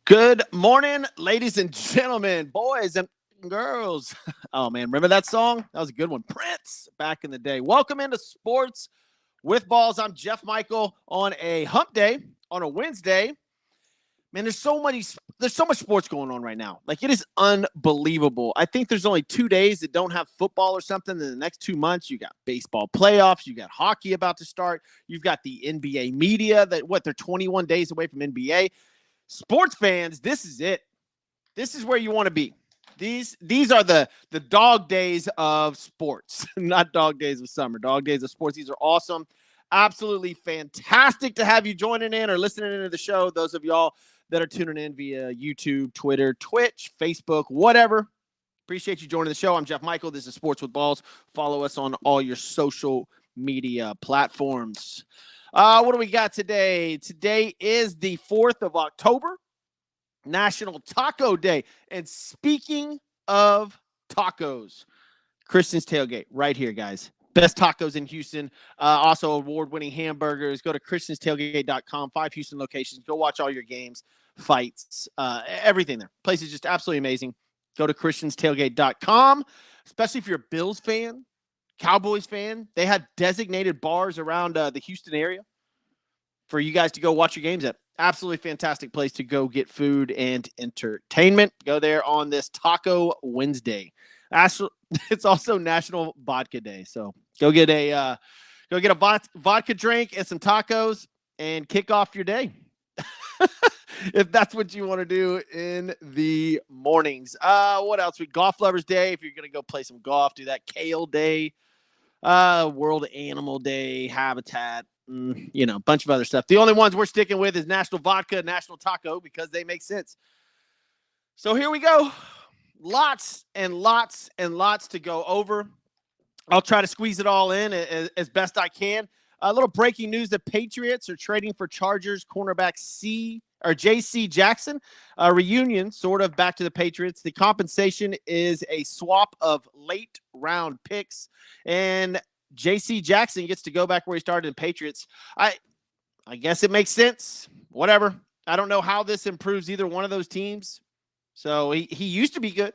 Good morning, ladies and gentlemen, boys and girls. Oh, man, remember that song? That was a good one. Prince, back in the day. Welcome into Sports with Balls. I'm Jeff Michael on a hump day, on a Wednesday. Man, there's so much sports going on right now. Like, it is unbelievable. I think there's only 2 days that don't have football or something. In the next 2 months, you got baseball playoffs, you got hockey about to start, you've got the NBA media they're 21 days away from NBA. Sports fans, this is it. This is where you want to be. These are the dog days of sports, not dog days of summer, dog days of sports. These are awesome. Absolutely fantastic to have you joining in or listening into the show. Those of y'all that are tuning in via YouTube, Twitter, Twitch, Facebook, whatever. Appreciate you joining the show. I'm Jeff Michael. This is Sports with Balls. Follow us on all your social media platforms. What do we got today? Today is the 4th of October, National Taco Day. And speaking of tacos, Christian's Tailgate right here, guys. Best tacos in Houston. Also award-winning hamburgers. Go to christianstailgate.com. 5 Houston locations. Go watch all your games, fights, everything there. Place is just absolutely amazing. Go to christianstailgate.com, especially if you're a Bills fan, Cowboys fan. They have designated bars around the Houston area for you guys to go watch your games at. Absolutely fantastic place to go get food and entertainment. Go there on this Taco Wednesday. It's also National Vodka Day, so go get a vodka drink and some tacos and kick off your day. If that's what you want to do in the mornings. What else? Golf Lovers Day. If you're going to go play some golf, do that. Kale Day, World Animal Day, Habitat, a bunch of other stuff. The only ones we're sticking with is National Vodka, National Taco, because they make sense. So here we go. Lots and lots and lots to go over. I'll try to squeeze it all in as best I can. A little breaking news: the Patriots are trading for Chargers cornerback J.C. Jackson. A reunion, sort of, back to the Patriots. The compensation is a swap of late round picks, and J.C. Jackson gets to go back where he started in Patriots. I guess it makes sense. Whatever. I don't know how this improves either one of those teams. So he used to be good.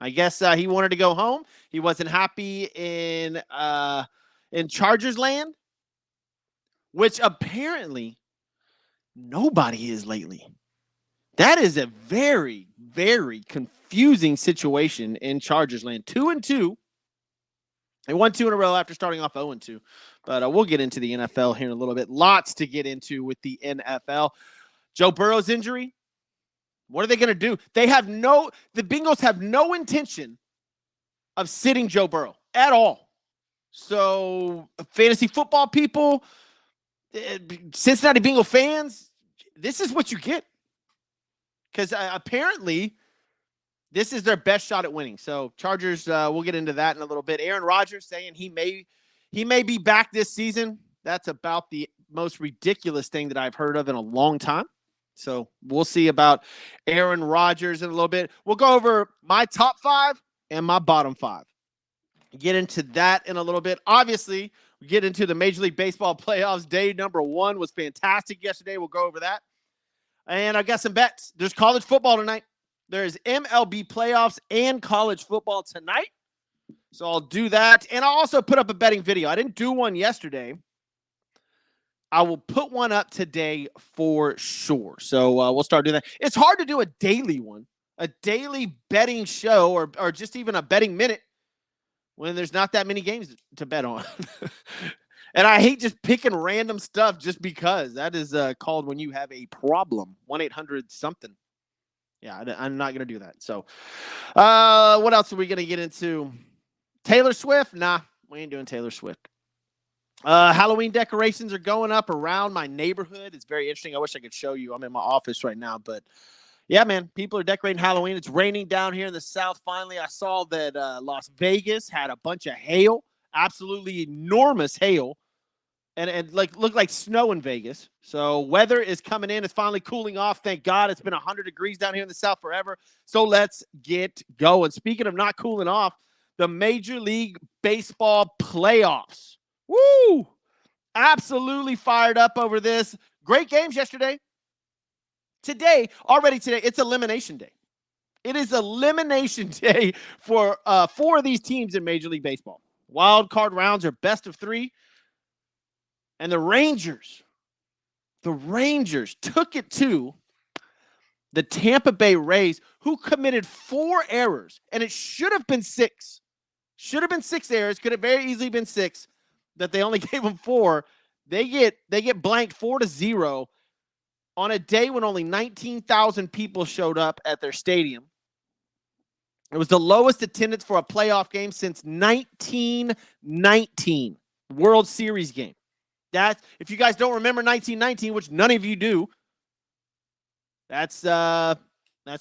I guess he wanted to go home. He wasn't happy in Chargers land, which apparently nobody is lately. That is a very, very confusing situation in Chargers land. 2-2. They won 2 in a row after starting off 0-2. But we'll get into the NFL here in a little bit. Lots to get into with the NFL. Joe Burrow's injury. What are they going to do? The Bengals have no intention of sitting Joe Burrow at all. So, fantasy football people, Cincinnati Bengal fans, this is what you get. Because apparently, this is their best shot at winning. So, Chargers, we'll get into that in a little bit. Aaron Rodgers saying he may be back this season. That's about the most ridiculous thing that I've heard of in a long time. So we'll see about Aaron Rodgers in a little bit. We'll go over my top 5 and my bottom 5. Get into that in a little bit. Obviously, we get into the Major League Baseball playoffs. Day number 1 was fantastic yesterday. We'll go over that. And I got some bets. There's college football tonight. There's MLB playoffs and college football tonight. So I'll do that. And I'll also put up a betting video. I didn't do one yesterday. I will put one up today for sure. So we'll start doing that. It's hard to do a daily one, a daily betting show, or just even a betting minute when there's not that many games to bet on. And I hate just picking random stuff just because. That is called when you have a problem. 1-800-something. Yeah, I'm not going to do that. So what else are we going to get into? Taylor Swift? Nah, we ain't doing Taylor Swift. Halloween decorations are going up around my neighborhood. It's very interesting. I wish I could show you. I'm in my office right now, but yeah, man, people are decorating Halloween. It's raining down here in the South. Finally, I saw that Las Vegas had a bunch of hail, absolutely enormous hail, and looked like snow in Vegas. So weather is coming in. It's finally cooling off. Thank God. It's been 100 degrees down here in the South forever. So let's get going. Speaking of not cooling off, the Major League Baseball playoffs. Woo! Absolutely fired up over this. Great games yesterday. Already today, it's elimination day. It is elimination day for 4 of these teams in Major League Baseball. Wild card rounds are best of 3. And the Rangers took it to the Tampa Bay Rays, who committed 4 errors, and it should have been 6. Should have been 6 errors. Could have very easily been 6. That they only gave them 4. They get blanked 4-0 on a day when only 19,000 people showed up at their stadium. It was the lowest attendance for a playoff game since 1919 World Series game. If you guys don't remember 1919, which none of you do, that's the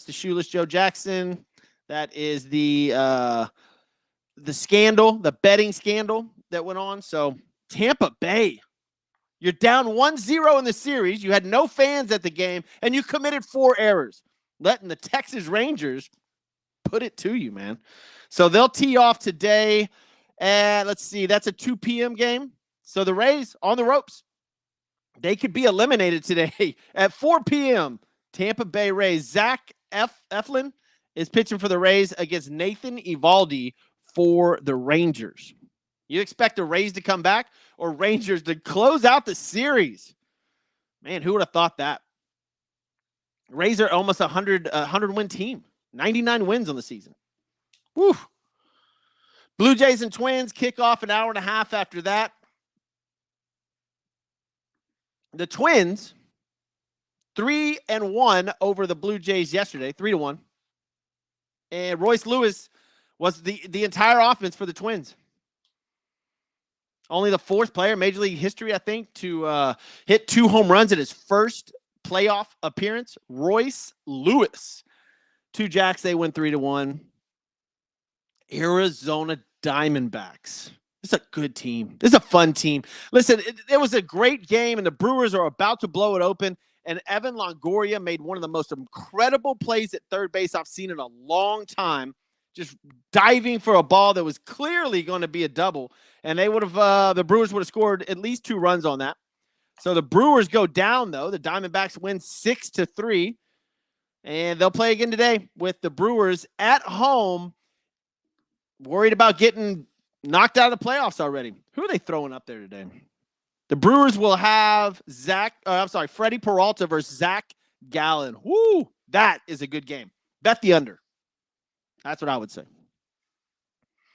Shoeless Joe Jackson. That is the scandal, the betting scandal that went on. So Tampa Bay, you're down 1-0 in the series. You had no fans at the game, and you committed 4 errors, letting the Texas Rangers put it to you, man. So they'll tee off today. And let's see, that's a 2 p.m. game. So the Rays on the ropes. They could be eliminated today at 4 p.m. Tampa Bay Rays. Zach Eflin is pitching for the Rays against Nathan Eovaldi for the Rangers. You expect the Rays to come back or Rangers to close out the series? Man, who would have thought that? Rays are almost a 100-win team. 99 wins on the season. Woo. Blue Jays and Twins kick off an hour and a half after that. The Twins, 3-1 over the Blue Jays yesterday, 3-1. And Royce Lewis was the entire offense for the Twins. Only the 4th player in Major League history, I think, to hit 2 home runs in his first playoff appearance. Royce Lewis. 2 Jacks, they win 3-1. Arizona Diamondbacks. This is a good team. This is a fun team. Listen, it was a great game, and the Brewers are about to blow it open. And Evan Longoria made one of the most incredible plays at third base I've seen in a long time, just diving for a ball that was clearly going to be a double. And they would have, the Brewers would have scored at least 2 runs on that. So the Brewers go down, though. The Diamondbacks win 6-3. And they'll play again today with the Brewers at home. Worried about getting knocked out of the playoffs already. Who are they throwing up there today? The Brewers will have Freddie Peralta versus Zach Gallen. Woo! That is a good game. Bet the under. That's what I would say.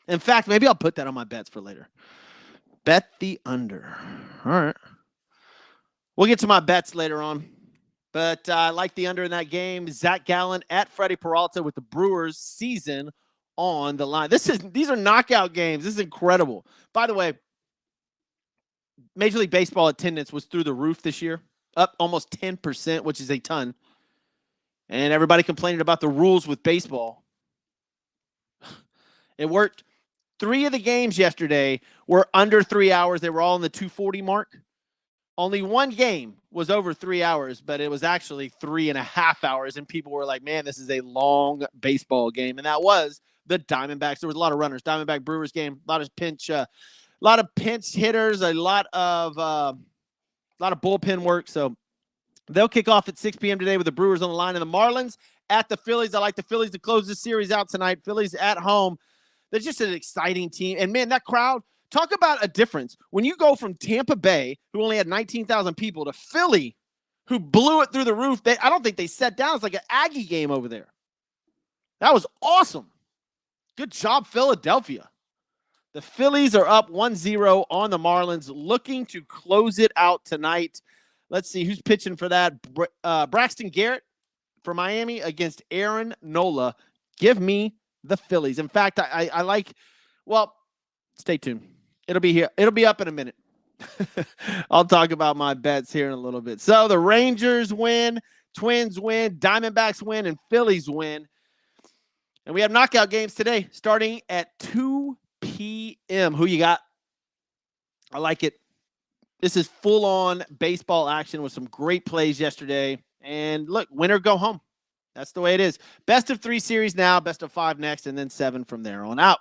In fact, maybe I'll put that on my bets for later. Bet the under. All right. We'll get to my bets later on. But I like the under in that game. Zach Gallen at Freddie Peralta with the Brewers season on the line. These are knockout games. This is incredible. By the way, Major League Baseball attendance was through the roof this year, up almost 10%, which is a ton. And everybody complaining about the rules with baseball. It worked. 3 of the games yesterday were under 3 hours. They were all in the 2:40 mark. Only 1 game was over 3 hours, but it was actually 3.5 hours. And people were like, man, this is a long baseball game. And that was the Diamondbacks. There was a lot of runners. Diamondback Brewers game, a lot of pinch hitters, a lot of bullpen work. So they'll kick off at 6 p.m. today with the Brewers on the line and the Marlins at the Phillies. I like the Phillies to close the series out tonight. Phillies at home. They're just an exciting team. And, man, that crowd, talk about a difference. When you go from Tampa Bay, who only had 19,000 people, to Philly, who blew it through the roof, I don't think they sat down. It's like an Aggie game over there. That was awesome. Good job, Philadelphia. The Phillies are up 1-0 on the Marlins, looking to close it out tonight. Let's see who's pitching for that. Braxton Garrett for Miami against Aaron Nola. Give me the Phillies. In fact, I like, well, stay tuned. It'll be here. It'll be up in a minute. I'll talk about my bets here in a little bit. So the Rangers win, Twins win, Diamondbacks win, and Phillies win. And we have knockout games today starting at 2 p.m. Who you got? I like it. This is full-on baseball action with some great plays yesterday. And look, winner go home. That's the way it is. Best of 3 series now, best of 5 next, and then 7 from there on out.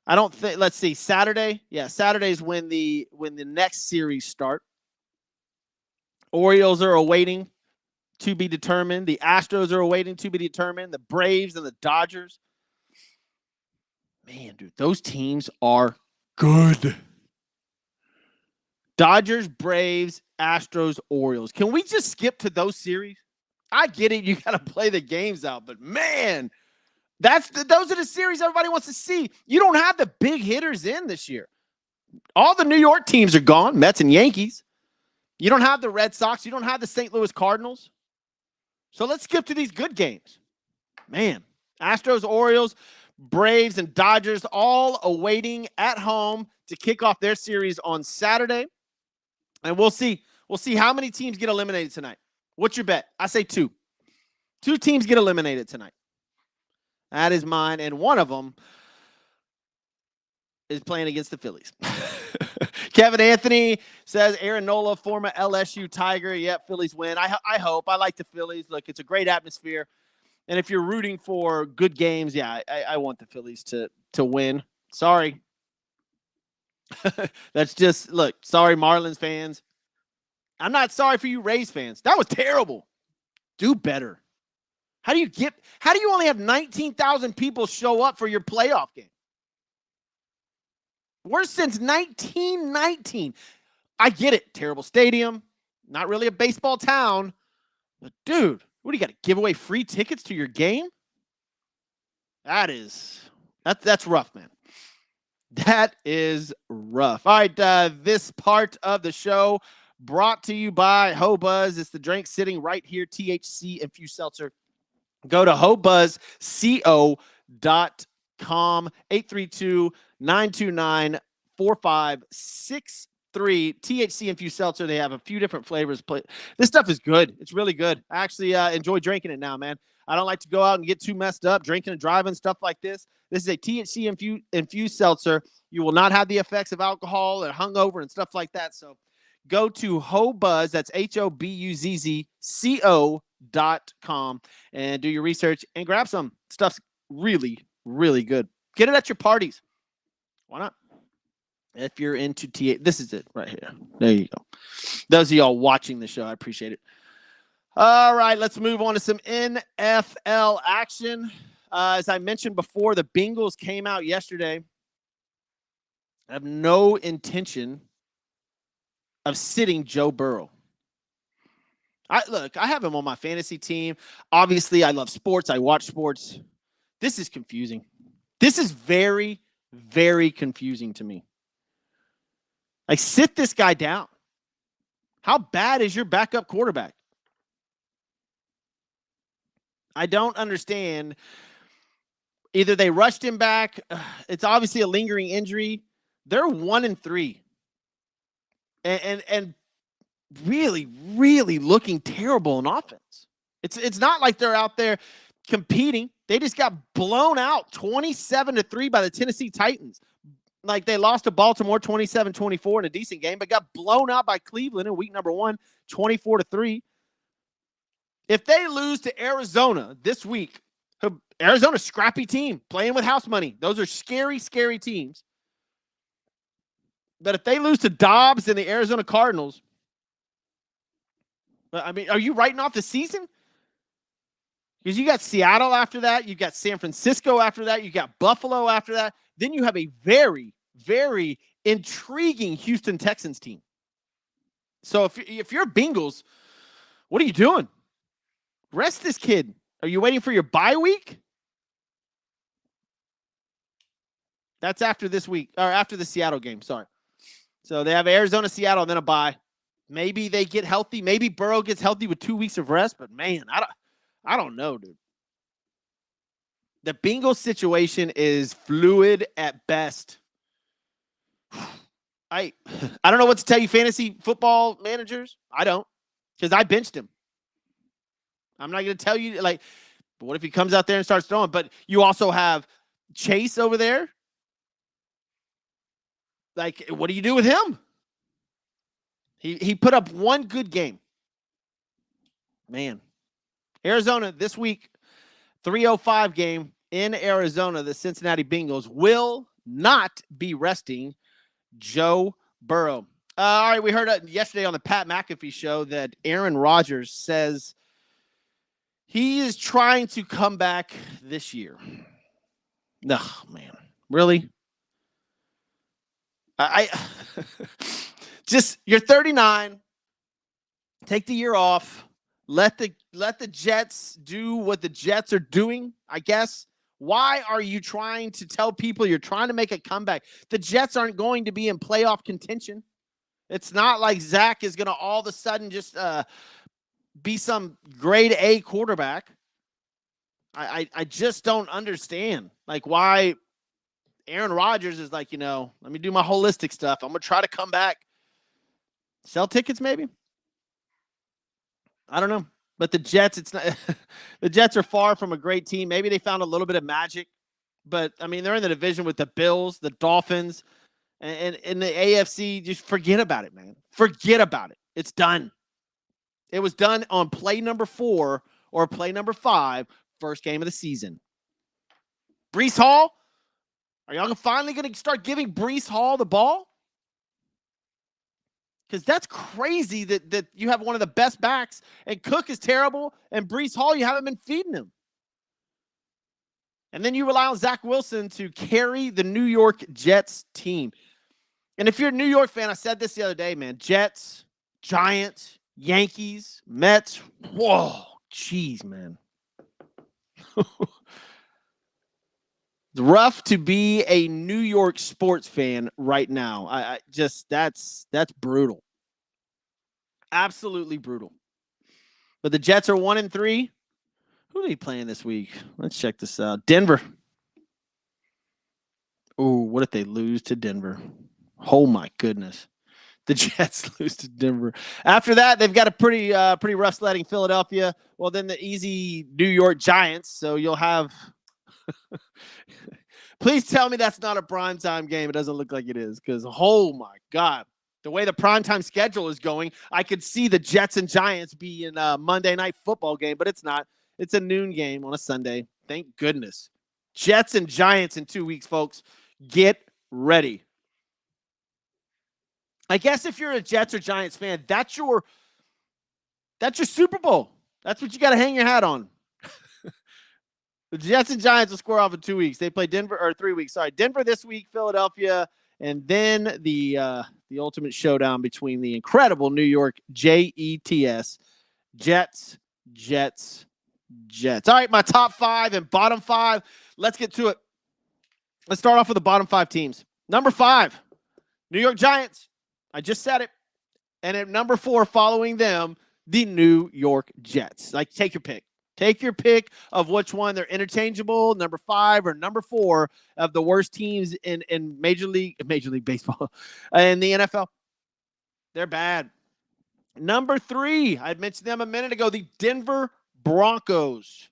I don't think. Let's see. Saturday. Yeah, Saturday's when the next series start. Orioles are awaiting to be determined. The Astros are awaiting to be determined. The Braves and the Dodgers. Man, dude, those teams are good. Dodgers, Braves, Astros, Orioles. Can we just skip to those series? I get it. You got to play the games out, but man, those are the series everybody wants to see. You don't have the big hitters in this year. All the New York teams are gone, Mets and Yankees. You don't have the Red Sox. You don't have the St. Louis Cardinals. So let's skip to these good games. Man, Astros, Orioles, Braves, and Dodgers all awaiting at home to kick off their series on Saturday. And we'll see how many teams get eliminated tonight. What's your bet? I say 2. 2 teams get eliminated tonight. That is mine, and one of them is playing against the Phillies. Kevin Anthony says Aaron Nola, former LSU Tiger. Yep, Phillies win. I hope. I like the Phillies. Look, it's a great atmosphere. And if you're rooting for good games, yeah, I want the Phillies to win. Sorry. That's just, look, sorry, Marlins fans. I'm not sorry for you Rays fans. That was terrible. Do better. How do you only have 19,000 people show up for your playoff game? Worse since 1919. I get it. Terrible stadium. Not really a baseball town. But, dude, what do you got to give away free tickets to your game? That's rough, man. That is rough. All right, this part of the show brought to you by HoBuzz. It's the drink sitting right here, THC infused seltzer. Go to HoBuzzCO.com, 832-929-4563. THC infused seltzer. They have a few different flavors. This stuff is good. It's really good. I actually enjoy drinking it now, man. I don't like to go out and get too messed up, drinking and driving, stuff like this. This is a THC infused seltzer. You will not have the effects of alcohol and hungover and stuff like that. So go to HoBuzz, that's HoBuzzCO.com, and do your research and grab some. Stuff's really, really good. Get it at your parties. Why not? If you're into this is it right here. There you go. Those of y'all watching the show, I appreciate it. All right, let's move on to some NFL action. As I mentioned before, the Bengals came out yesterday. I have no intention of sitting Joe Burrow. I have him on my fantasy team. Obviously, I love sports. I watch sports. This is confusing. This is very, very confusing to me. Like, sit this guy down. How bad is your backup quarterback? I don't understand. Either they rushed him back. It's obviously a lingering injury. They're 1-3. And really, really looking terrible in offense. It's not like they're out there competing. They just got blown out 27-3 by the Tennessee Titans. Like, they lost to Baltimore 27-24 in a decent game, but got blown out by Cleveland in week number 1, 24-3. If they lose to Arizona this week, Arizona's scrappy team playing with house money. Those are scary, scary teams. But if they lose to Dobbs and the Arizona Cardinals, I mean, are you writing off the season? Because you got Seattle after that. You've got San Francisco after that. You got Buffalo after that. Then you have a very, very intriguing Houston Texans team. So if you're Bengals, what are you doing? Rest this kid. Are you waiting for your bye week? That's after this week, or after the Seattle game, sorry. So they have Arizona, Seattle, and then a bye. Maybe they get healthy. Maybe Burrow gets healthy with 2 weeks of rest, but man, I don't know, dude. The Bengals situation is fluid at best. I don't know what to tell you, fantasy football managers. I don't, because I benched him. I'm not going to tell you, like, what if he comes out there and starts throwing? But you also have Chase over there. Like, what do you do with him? He put up one good game. Man. Arizona this week, 3:05 game in Arizona. The Cincinnati Bengals will not be resting Joe Burrow. All right, we heard yesterday on the Pat McAfee show that Aaron Rodgers says He is trying to come back this year. No, man. Really? I just you're 39. Take the year off. Let the Jets do what the Jets are doing, I guess. Why are you trying to tell people you're trying to make a comeback? The Jets aren't going to be in playoff contention. It's not like Zach is going to all of a sudden just be some grade A quarterback. I just don't understand like why Aaron Rodgers is like, let me do my holistic stuff. I'm going to try to come back. Sell tickets maybe? I don't know. But the Jets, it's not the Jets are far from a great team. Maybe they found a little bit of magic. But I mean, they're in the division with the Bills, the Dolphins, and in the AFC. Just forget about it, man. Forget about it. It's done. It was done on play number 4 or play number 5, first game of the season. Breece Hall, are y'all finally going to start giving Breece Hall the ball? Because that's crazy that you have one of the best backs, and Cook is terrible, and Breece Hall, you haven't been feeding him. And then you rely on Zach Wilson to carry the New York Jets team. And if you're a New York fan, I said this the other day, man, Jets, Giants, Yankees, Mets, whoa, jeez, man. It's rough to be a New York sports fan right now. I just that's brutal. Absolutely brutal. But the Jets are 1-3. Who are they playing this week? Let's check this out. Denver. Oh, what if they lose to Denver? Oh my goodness. The Jets lose to Denver. After that, they've got a pretty rough sledding Philadelphia. Well, then the easy New York Giants. So you'll have Please tell me that's not a primetime game. It doesn't look like it is because, oh, my God. The way the primetime schedule is going, I could see the Jets and Giants be in a Monday night football game, but it's not. It's a noon game on a Sunday. Thank goodness. Jets and Giants in 2 weeks, folks. Get ready. I guess if you're a Jets or Giants fan, that's your Super Bowl. That's what you got to hang your hat on. The Jets and Giants will square off in 2 weeks. They play Denver, or 3 weeks. Sorry, Denver this week, Philadelphia, and then the ultimate showdown between the incredible New York Jets, Jets. All right, my top 5 and bottom 5. Let's get to it. Let's start off with the bottom 5 teams. Number 5, New York Giants. I just said it. And at number 4, following them, the New York Jets. Like, take your pick. Take your pick of which one. They're interchangeable, number 5 or number 4 of the worst teams in Major League Baseball and the NFL. They're bad. Number 3, I mentioned them a minute ago, the Denver Broncos.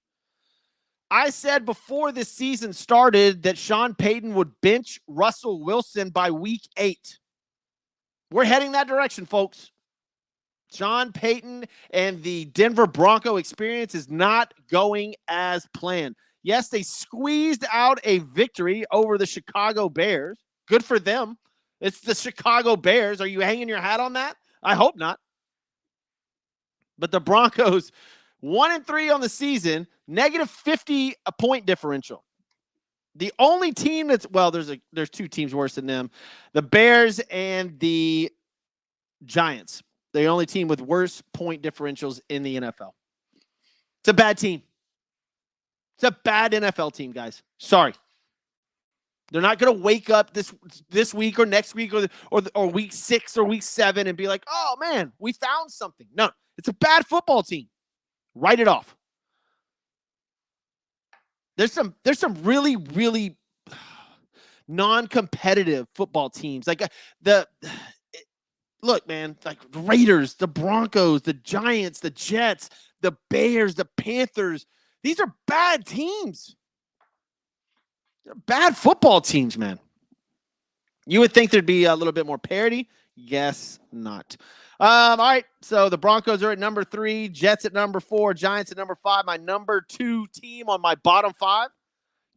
I said before this season started that Sean Payton would bench Russell Wilson by week 8. We're heading that direction, folks. Sean Payton and the Denver Bronco experience is not going as planned. Yes, they squeezed out a victory over the Chicago Bears. Good for them. It's the Chicago Bears. Are you hanging your hat on that? I hope not. But the Broncos, 1-3 on the season, negative 50 a point differential. The only team that's, well, there's 2 teams worse than them. The Bears and the Giants. The only team with worse point differentials in the NFL. It's a bad team. It's a bad NFL team, guys. Sorry. They're not going to wake up this week or next week or week 6 or week 7 and be like, oh, man, we found something. No, it's a bad football team. Write it off. There's some really, really non-competitive football teams. Like look, man, like the Raiders, the Broncos, the Giants, the Jets, the Bears, the Panthers. These are bad teams. They're bad football teams, man. You would think there'd be a little bit more parity. Guess not. All right, so the Broncos are at number 3, Jets at number 4, Giants at number 5. My number 2 team on my bottom 5,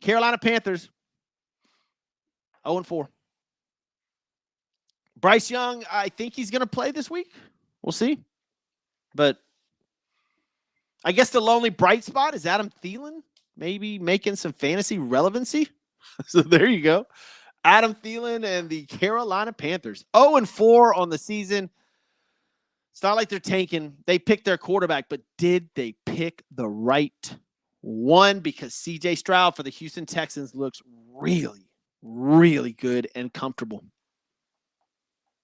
Carolina Panthers, 0-4. Bryce Young, I think he's going to play this week. We'll see. But I guess the lonely bright spot is Adam Thielen, maybe making some fantasy relevancy. So there you go. Adam Thielen and the Carolina Panthers. 0-4 on the season. It's not like they're tanking. They picked their quarterback, but did they pick the right one? Because C.J. Stroud for the Houston Texans looks really, really good and comfortable.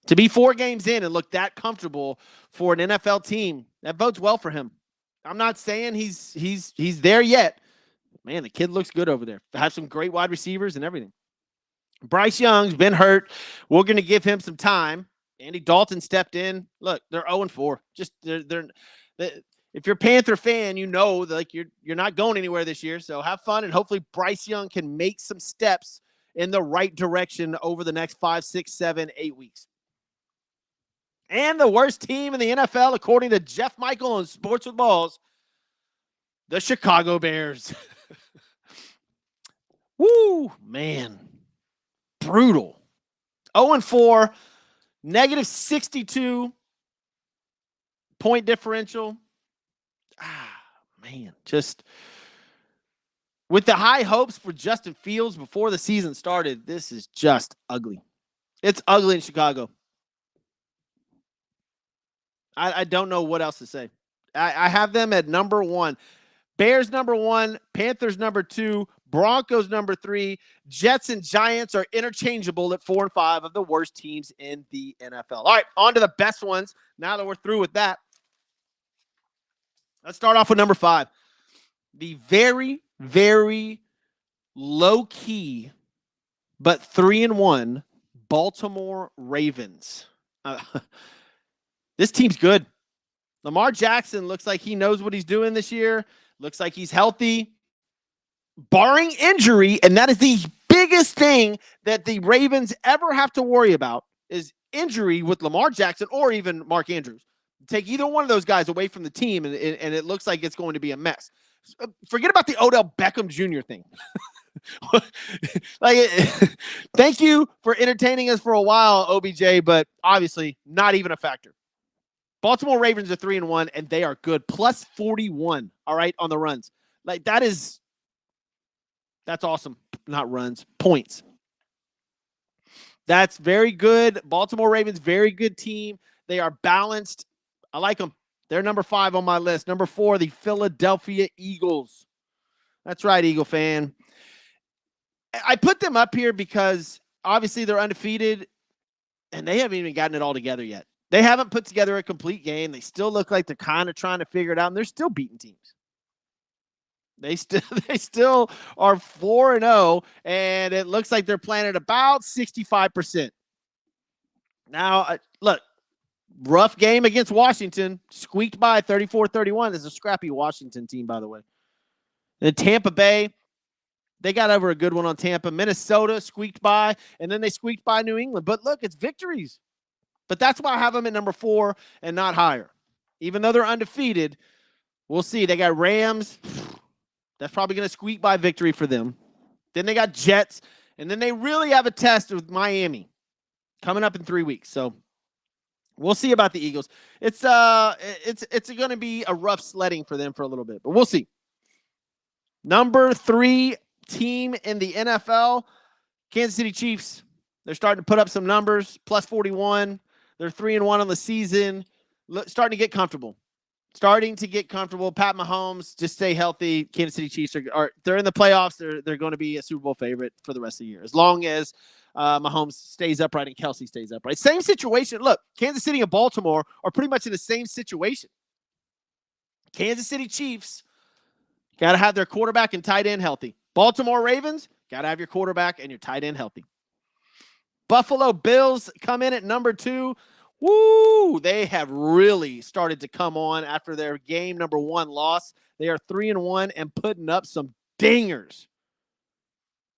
To be 4 games in and look that comfortable for an NFL team, that bodes well for him. I'm not saying he's there yet. Man, the kid looks good over there. Have some great wide receivers and everything. Bryce Young's been hurt. We're going to give him some time. Andy Dalton stepped in. Look, they're 0-4. Just they're if you're a Panther fan, you know like you're not going anywhere this year. So have fun, and hopefully Bryce Young can make some steps in the right direction over the next 5, 6, 7, 8 weeks. And the worst team in the NFL, according to Jeff Michael on Sports with Balls, the Chicago Bears. Woo, man. Brutal. 0-4, negative 62 point differential. Man, just with the high hopes for Justin Fields before the season started, this is just ugly. It's ugly in Chicago. I don't know what else to say. I have them at number 1. Bears number 1, Panthers number 2, Broncos number 3, Jets and Giants are interchangeable at 4 and 5 of the worst teams in the NFL. All right, on to the best ones. Now that we're through with that, let's start off with number 5. The very, very low-key but 3-1 Baltimore Ravens. This team's good. Lamar Jackson looks like he knows what he's doing this year. Looks like he's healthy, barring injury, and that is the biggest thing that the Ravens ever have to worry about is injury with Lamar Jackson or even Mark Andrews. Take either one of those guys away from the team, and it looks like it's going to be a mess. Forget about the Odell Beckham Jr. thing. Thank you for entertaining us for a while, OBJ, but obviously not even a factor. Baltimore Ravens are 3-1, and they are good. Plus 41, all right, on the runs. That's awesome. Not runs, points. That's very good. Baltimore Ravens, very good team. They are balanced. I like them. They're number 5 on my list. Number 4, the Philadelphia Eagles. That's right, Eagle fan. I put them up here because obviously they're undefeated, and they haven't even gotten it all together yet. They haven't put together a complete game. They still look like they're kind of trying to figure it out, and they're still beating teams. They still are 4-0, and it looks like they're playing at about 65%. Now, look, rough game against Washington, squeaked by 34-31. This is a scrappy Washington team, by the way. And Tampa Bay, they got over a good one on Tampa. Minnesota squeaked by, and then they squeaked by New England. But look, it's victories. But that's why I have them at number 4 and not higher. Even though they're undefeated, we'll see. They got Rams. That's probably going to squeak by victory for them. Then they got Jets. And then they really have a test with Miami coming up in 3 weeks. So we'll see about the Eagles. It's going to be a rough sledding for them for a little bit. But we'll see. Number 3 team in the NFL, Kansas City Chiefs. They're starting to put up some numbers, plus 41. They're 3-1 on the season. Starting to get comfortable. Pat Mahomes, just stay healthy. Kansas City Chiefs they're in the playoffs. They're going to be a Super Bowl favorite for the rest of the year, as long as Mahomes stays upright and Kelsey stays upright. Same situation. Look, Kansas City and Baltimore are pretty much in the same situation. Kansas City Chiefs got to have their quarterback and tight end healthy. Baltimore Ravens got to have your quarterback and your tight end healthy. Buffalo Bills come in at number 2. Woo! They have really started to come on after their game number 1 loss. They are 3-1 and putting up some dingers.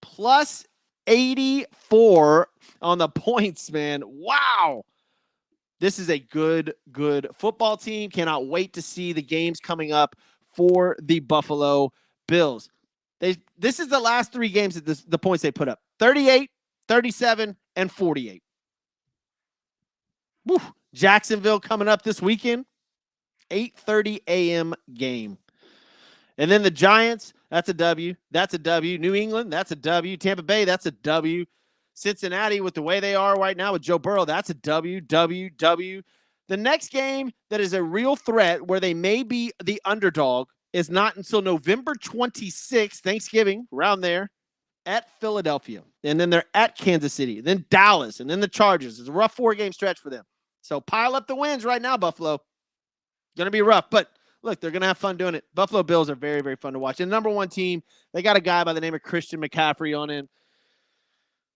Plus 84 on the points, man. Wow. This is a good football team. Cannot wait to see the games coming up for the Buffalo Bills. This is the last 3 games that the points they put up. 38, 37, and 48. Woo. Jacksonville coming up this weekend. 8:30 a.m. game. And then the Giants, that's a W. That's a W. New England, that's a W. Tampa Bay, that's a W. Cincinnati, with the way they are right now with Joe Burrow, that's a W, W, W. The next game that is a real threat where they may be the underdog is not until November 26th, Thanksgiving, around there, at Philadelphia. And then they're at Kansas City, then Dallas, and then the Chargers. It's a rough 4-game stretch for them. So pile up the wins right now, Buffalo. Going to be rough, but look, they're going to have fun doing it. Buffalo Bills are very, very fun to watch. And number one team, they got a guy by the name of Christian McCaffrey on in.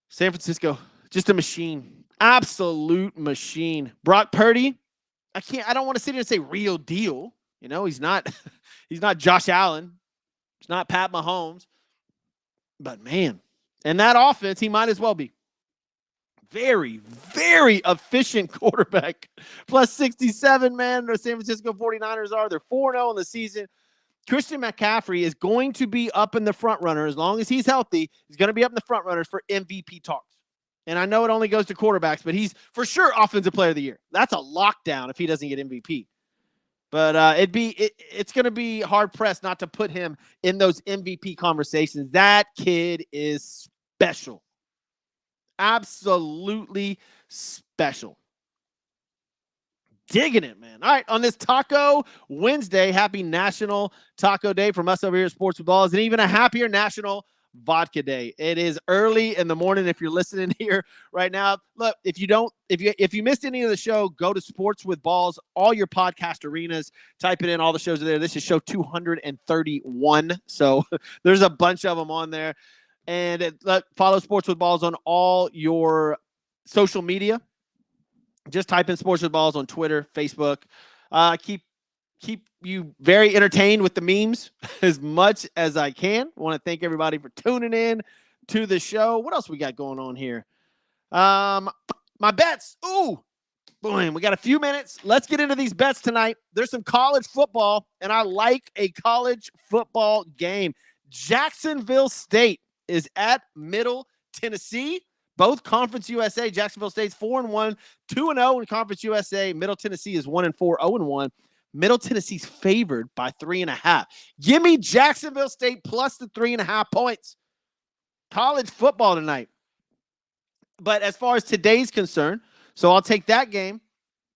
San Francisco, just a machine. Absolute machine. Brock Purdy, I don't want to sit here and say real deal. You know, he's not Josh Allen. He's not Pat Mahomes. But man, and that offense, he might as well be. Very, very efficient quarterback. Plus 67, man. The San Francisco 49ers are. They're 4-0 in the season. Christian McCaffrey is going to be up in the front runner. As long as he's healthy, he's going to be up in the front runners for MVP talks. And I know it only goes to quarterbacks, but he's for sure Offensive Player of the Year. That's a lockdown if he doesn't get MVP. But it's going to be hard-pressed not to put him in those MVP conversations. That kid is special. Absolutely special. Digging it, man. All right, on this Taco Wednesday, happy National Taco Day from us over here at Sports with Balls, and even a happier National Vodka Day. It is early in the morning if you're listening here right now. Look, if you missed any of the show, go to Sports with Balls, all your podcast arenas, type it in, all the shows are there. This is show 231, so there's a bunch of them on there. And follow Sports with Balls on all your social media. Just type in Sports with Balls on Twitter, Facebook. Keep you very entertained with the memes as much as I can. I want to thank everybody for tuning in to the show. What else we got going on here? My bets. Ooh, boom. We got a few minutes. Let's get into these bets tonight. There's some college football, and I like a college football game. Jacksonville State is at Middle Tennessee. Both Conference USA. Jacksonville State's 4-1, 2-0 in Conference USA. Middle Tennessee is 1-4, 0-1. Middle Tennessee's favored by 3.5. Give me Jacksonville State plus the 3.5 points. College football tonight. But as far as today's concerned, so I'll take that game.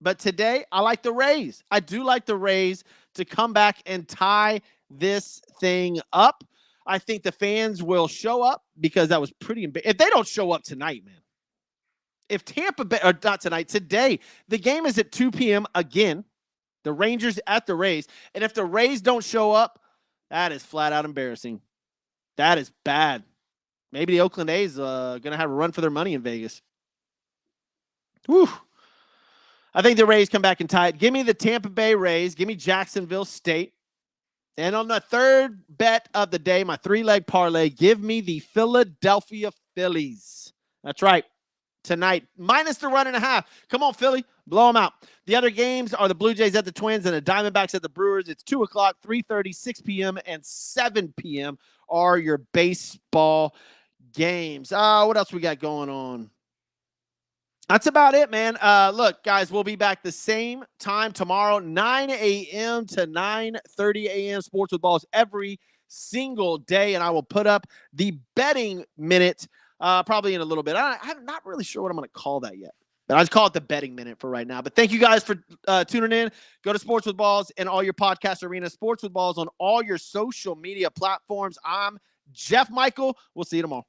But today, I like the Rays. I do like the Rays to come back and tie this thing up. I think the fans will show up because that was pretty if they don't show up tonight, man. If Tampa Bay, or not tonight, today, the game is at 2 p.m. again. The Rangers at the Rays. And if the Rays don't show up, that is flat out embarrassing. That is bad. Maybe the Oakland A's going to have a run for their money in Vegas. Whew. I think the Rays come back and tie it. Give me the Tampa Bay Rays. Give me Jacksonville State. And on the third bet of the day, my 3-leg parlay, give me the Philadelphia Phillies. That's right. Tonight, minus the 1.5. Come on, Philly. Blow them out. The other games are the Blue Jays at the Twins and the Diamondbacks at the Brewers. It's 2 o'clock, 3:30, 6 p.m., and 7 p.m. are your baseball games. What else we got going on? That's about it, man. Look, guys, we'll be back the same time tomorrow, 9 a.m. to 9:30 a.m. Sports with Balls every single day, and I will put up the betting minute probably in a little bit. I'm not really sure what I'm going to call that yet, but I'll just call it the betting minute for right now. But thank you guys for tuning in. Go to Sports with Balls and all your podcast arenas. Sports with Balls on all your social media platforms. I'm Jeff Michael. We'll see you tomorrow.